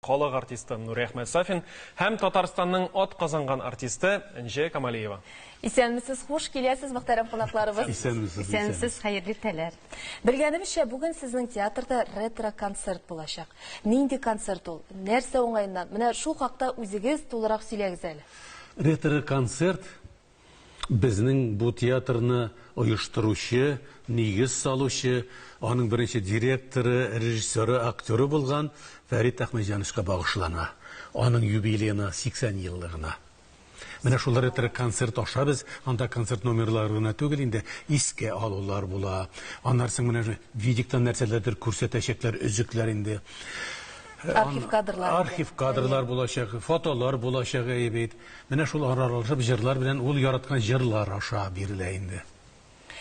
Халық артисты Нурия Ахмедсафин һәм Татарстанның от казанган артисты Энже Камалиева. Исәнмесез, хуш киләсез, мөхтәрәм қунакларыбыз. Исәнмесез, хәерле теләр. Белгәнебезчә, бүген сезнең театрда ретро-концерт булачак. Нинди концерт ул? Нәрсә уңайыннан? Менә шул хакта үзегез тулырак сөйләгез әле. Ретро-концерт безнең бу театрны оештыручы, нигез салучы, аның беренче директоры, режиссеры, актеры булган Фәрит Әхмәтҗановичка багышлана. Аның юбилейына 80 еллыгына. Менә шулар ретро-концерт ашабыз, анда концерт номерлары гына түгел инде, искә алулар була. Аннан менә видиктан нәрсәләрдер күрсәтәчәкләр, өзекләр инде. Архив кадрлар булачак, фотолар булачак әйбәт. Менә шул аралашып җырлар белән ул яраткан җырлар аша бирелә инде.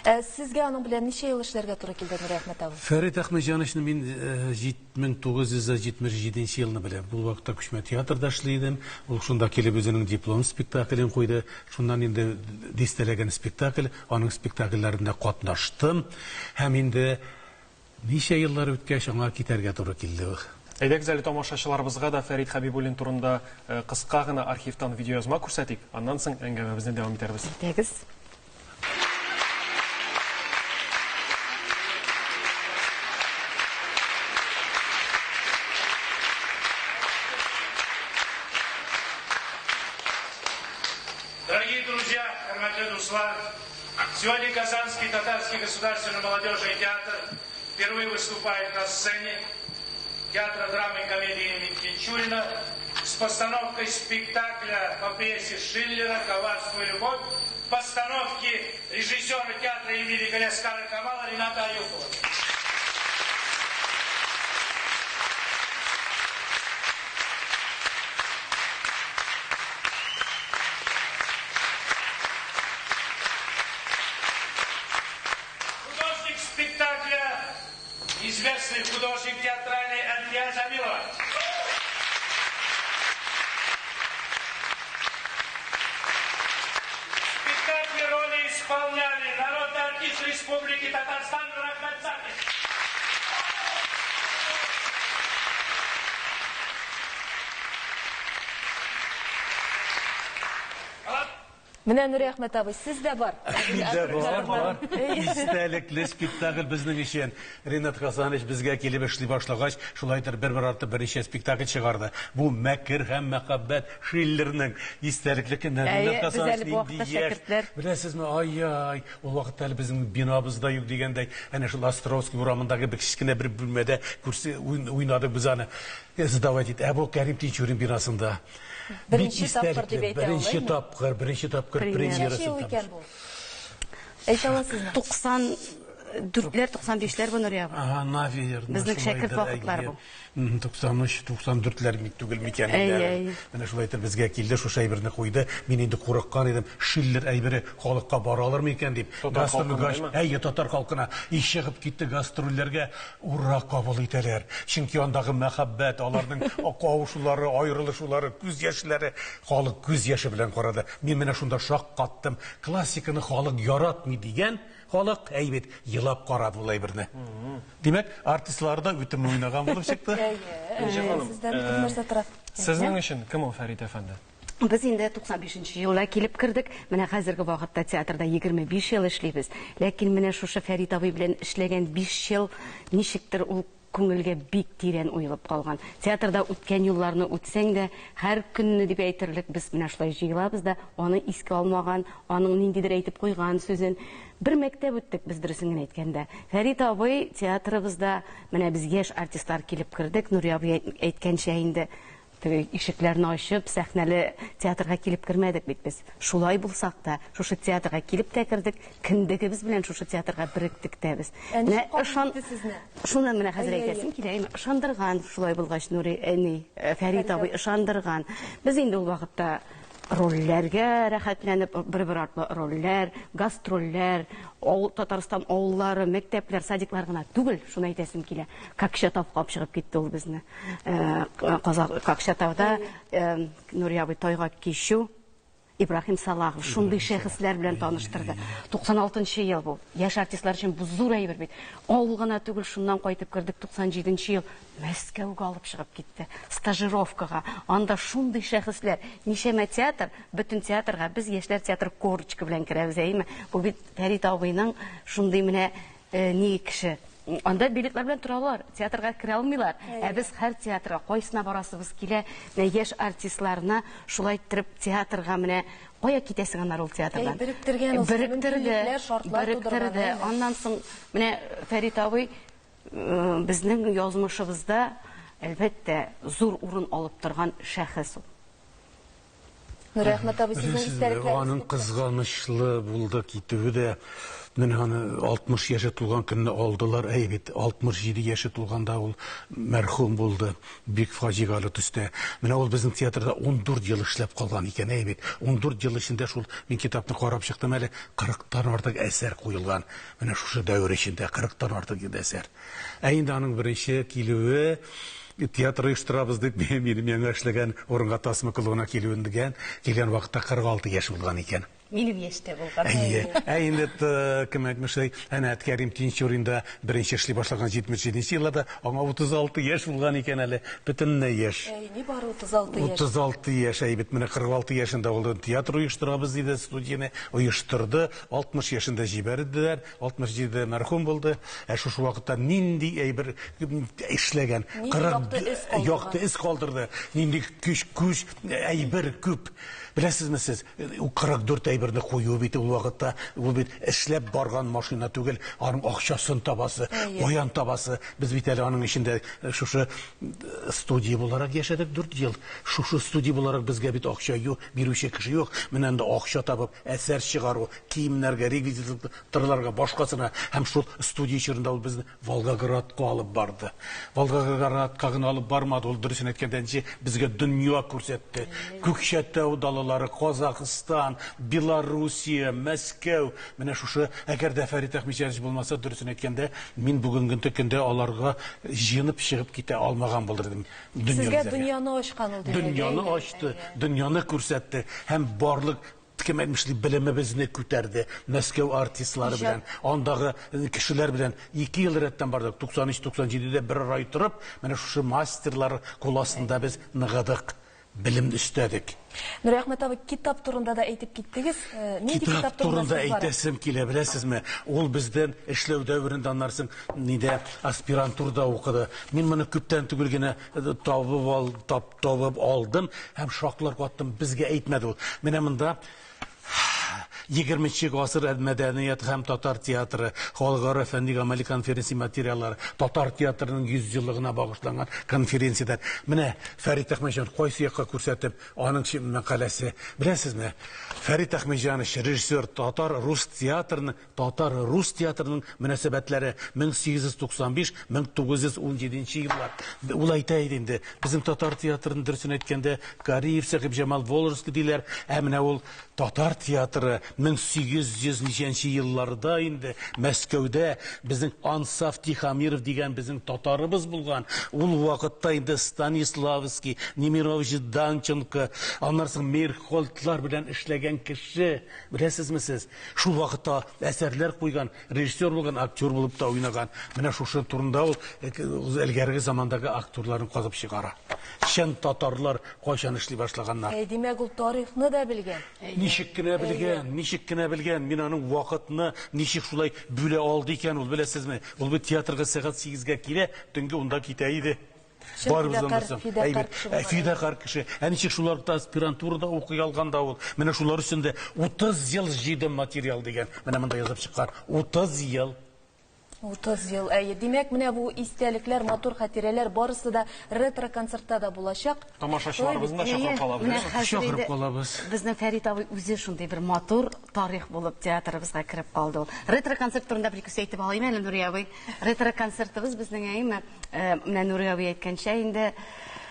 Сезгә аның белән ничә ел эшләргә туры килде, Нурия Әхмәтова? Фәрит Әхмәтҗановичны мин 1977 елны беләм. Бу вакытта Күчмә театрда эшлидем. Ул шунда килеп үзенең диплом спектаклен куйды. Шуннан инде дистәләгән спектакль, аның спектакльләрендә катнаштым. Һәм инде ничә еллар үткәч аңа китәргә туры килде. Әйдәгез әле тамашачыларыбызга да Фәрит Хәбибуллин турында кыска гына архивтан видеоязма күрсәтик. Аннан соң әңгәмәбезне дәвам итәрбез. Әйдәгез. Дорогие друзья, хөрмәтле дуслар, сегодня Казанский татарский государственный молодежный театр впервые выступает на сцене театра драмы и комедии имени Тинчурина с постановкой спектакля по пьесе Шиллера «Коварство и любовь», постановки режиссера театра имени Галяскара Камала Рената Аюпова. Спектакля известный художник театральный Андреа Замилова. В спектакле роли исполняли народный артист Республики Татарстан Рахмат Сафин. Менә Нурия Әхмәтова, сез дә бар. Бар. Истәлекле спектакль безнең өчен. Ренат Хасанович безгә килеп эшли башлагач, шулайдыр бер артып берничә спектакль чыгарды. Бу Мәкер һәм мәхәббәт Шиллерның истәлекле Ренат Хасанович. Беләсезме, ай, ул вакытта әле безнең бинабызда юк дигәндәй, әнә шул Островский урамындагы бер кичкенә бер бүлмәдә уйнадык без аны. Сдавать ит. Бу Кәрим Тинчурин бинасында. Беренче тапкыр дип әйтә алам. Беренче тапкыр премьерасы. Әйтә аласызмы? 94-95-ләр бу Нурия. Наверное. Безнең шәкерт вакытлар бу. 93-94-ләр түгел микән инде. Менә шулай итеп безгә килде, шушы әйберне куйды. Мин инде курыккан идем. Шиллер әйбере халыкка бара алырмы икән дип. Гастрольгә, татар халкына чыгып китте гастрольләргә, ура кабул итәләр. Чөнки андагы мәхәббәт, аларның кавышулары, аерылышулары, күз яшьләре, халык күз яше белән карады. Мин менә шунда шаккаттым. Классиканы халык яратмый дигән халык әйбет елап карады ул әйберне. Димәк, артистларда үтем уйнаган булып чыкты. Сезнең өчен кем ул Фәрит әфәнде? Без инде 95-нче елда килеп кирдек. Менә хәзерге вакытта театрда 25 ел эшлибез. Ләкин менә шушы Фәрит абый белән эшләгән 5 ел ничектер ул күңелгә бик тирән уелып калган. Театрда үткән юлларны үтсәң дә, һәр көнне дип әйтерлек без менә шулай җыелабыз да, аны искә алмаган, аның ниндидер әйтеп куйган сүзен бер мәктәп үттек без дөресен генә әйткәндә. Фәрит абый театрыбызда менә без яшь артистлар килеп кирдек. Нурия абый әйткәнчә инде ишекләрне ачып, сәхнәле театрга килеп кирмәдек бит без. Шулай булсак та, шушы театрга килеп тә кирдек, киндегебез белән шушы театрга биректек тә без. Менә шуны менә хәзер әйтәсем килә, ышандырган шулай булгач Фәрит абый ышандырган. Без инде ул вакытта рольләргә рәхәтләнеп, бер артлы рольләр, гастрольләр, Татарстан авыллары, мәктәпләр, садиклар гына түгел, шуны әйтәсем килә. Кокшетавка чыгып китте ул безне. Кокшетавда Нурия абый тайга кичү Ибрахим Салахов шундый шәхесләр белән таныштырды. 96 ел бу. Яшь артистлар өчен бу зур әйбер бит. Авыл гына түгел, шуннан кайтып кердек 97 ел. Мәскәүгә алып чыгып китте. Стажировкага. Анда шундый шәхесләр, нишәмә театр, бөтен театрга без яшьләр театр корочка белән керәбез, әйме? Бу бит Фәрит абыйның шундый менә ни кеше. Анда билетлар белән торалар, театрга керә алмыйлар. Ә без һәр театрга кайсына барасыбыз килә, яшь артистларны шулай итеп театрга менә кая китәсең аннары ул театрдан? Биректерде. Аннан соң менә Фәрит абый безнең язмышыбызда әлбәттә зур урын алып торган шәхес ул. Нурәхмәт абый, сезнең истәлекләрегез? Аның кызганычлы булды китүе дә. Мен аны 60 яшы тулган көнне алдылар, әйбит 67 яшы тулганда ул мәрхүм булды, бик фаҗигале төстә. Менә ул безнең театрда 14 ел эшләп калган икән, әйбит. 14 ел эчендә шул мин китапны карап чыктым, әле 40-тан артык әсәр куелган. Менә шушы дәвер эчендә 40-тан артык әсәр. Ә инде аның беренче килүе театр оештырабыз дип минем эшләгән урынга тасма кылуына килүен дигән, килгән вакытта 46 яшь булган икән. Минем яшьтә булган. Инде кем әйтмешли, әнә Кәрим Тинчуринда беренче эшли башлаган 77 елда аңа 36 яшь булган икән әле, бөтенләй яшь. Ни бары 36 яшь. 36 яшь, әйбит, менә 46 яшендә ул театр оештырабыз диде, студияны оештырды, 60 яшендә җибәрделәр, 67дә мәрхүм булды. Ә шушы вакытта нинди әйбер эшләгән, 40 якты эз калдырды, нинди күч әйбер күп. Беләсезме сез, 44 әйберне кую бит ул вакытта, ул бит эшләп барган машина түгел, аның акчасын табасы, каян табасы. Без бит әле аның ичендә шушы студия буларак яшәдек 4 ел. Шушы студия буларак безгә бит акча юк, бирүче кеше юк. Менә инде акча табып, әсәр чыгару, киемнәргә, реквизитларга, башкасына һәм шул студия чорында ул безне Волгоградка алып барды. Волгоградка гына алып бармады, ул дөресен әйткәндә безгә дөнья күрсәтте. Күкчәттә удалылары, Казакстан, Белоруссия, Мәскәү. Менә шушы, әгәр дә Фәрит Әхмәтҗанович булмаса, дөресен әйткәндә, мин бүгенге көндә аларга җыенып чыгып китә алмаган булдырдым. Сезгә дөньяны ачкан ул. Дөньяны ачты, дөньяны күрсәтте һәм барлык кем әйтмешли белемебезне күтәрде. Мәскәү артистлары белән, андагы кешеләр белән 2 ел рәттән бардык. 93-97дә бер ай торып, менә шушы мастерлар куласында без ныгыдык, белемне өстәдек. Нурәхмәт абый, китап турында да әйтеп киттегез. Нинди китап турында әйтәсем килә, беләсезме? Ул бездән эшләү дәверендә аннарсын нидә аспирантурада укыды. Мин моны күптән түгел генә табып алдым һәм шаклар каттым, безгә әйтмәде ул. Менә монда 20-нче гасыр мәдәният һәм татар театры, халыкара фәнни-гамәли конференция материаллары, татар театрының 100 еллыгына багышланган конференциялар. Менә Фәрит Әхмәтҗанов кайсы якка күрсәтеп, аның мәкаләсе. Беләсезме? Фәрит Әхмәтҗанов режиссер, татар-рус театрының мөнәсәбәтләре 1895-1917 еллар. Ул әйтә инде, безнең татар театрының дөресен әйткәндә, Кариев, Сәхип Җамал, Волжский диләр, ә менә ул татар театры 1800 елларда инде Мәскәүдә безнең Ансаф Тихомиров дигән безнең татарыбыз булган. Ул вакытта инде Станиславский, Немирович Данченко, аннарсын Мейрхольдлар белән эшләгән кеше. Беләсезме сез? Шул вакытта әсәрләр куйган, режиссер булган, актер булып та уйнаган. Менә шушы турында ул элгәрге замандагы актерларны казып чыгара. Чын татарлар кайчан эшли башлаганнар. Димәк, ул тарихны да белгән. Ничек кенә белгән, мин аның вакытны ничек шулай бүлә алды икән, ул беләсезме? Ул бит театрга сәгать 8-гә килә, төнге 10-да китә иде. Фидакар кеше. Ә ничек шуларда аспирантурада укый алганда ул? Менә шулар өчен 30 ел җыйдым материал дигән. Менә монда язып чыккан. 30 ел. 30 ел. Димәк, менә бу истәлекләр, матур хатирәләр барысы да ретро концертта да булачак. Тамашачыларыбызны чакырып калабыз. Безнең Фәрит абый үзе шундый бер матур тарих булып театрыбызга кирип калды. Ретро концерт турында бер күз әйтеп алайм әле, Нурия абый. Ретро концертыбыз безнең менә Нурия абый әйткәнчә инде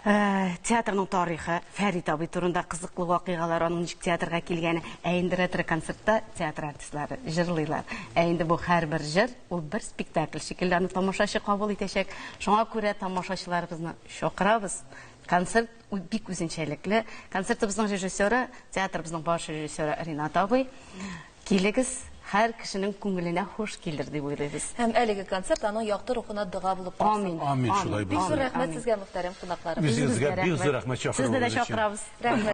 театрның тарихы, Фәрит абый турында кызыклы вакыйгалар, аның ничек театрга килгәне, инде ретро концертта театр артистлары җырлыйлар. Инде бу һәрбер җыр, ул бер спектакль шикелле, аны тамашачы кабул итәчәк. Шуңа күрә тамашачыларыбызны чакырабыз. концерт бик үзенчәлекле. Концертыбызның режиссеры, театрыбызның баш режиссеры Ринат абый. Килегез, һәр кешенең күңеленә хуш килер дип уйлыйбыз. Һәм әлеге концерт аның якты рухына дога булып Амин. Амин, шулай Бик булсын. зур рәхмәт сезгә, мөхтәрәм кунакларыбыз. Безгә бик зур рәхмәт чакырып. Сезне дә чакырабыз. Рәхмәт.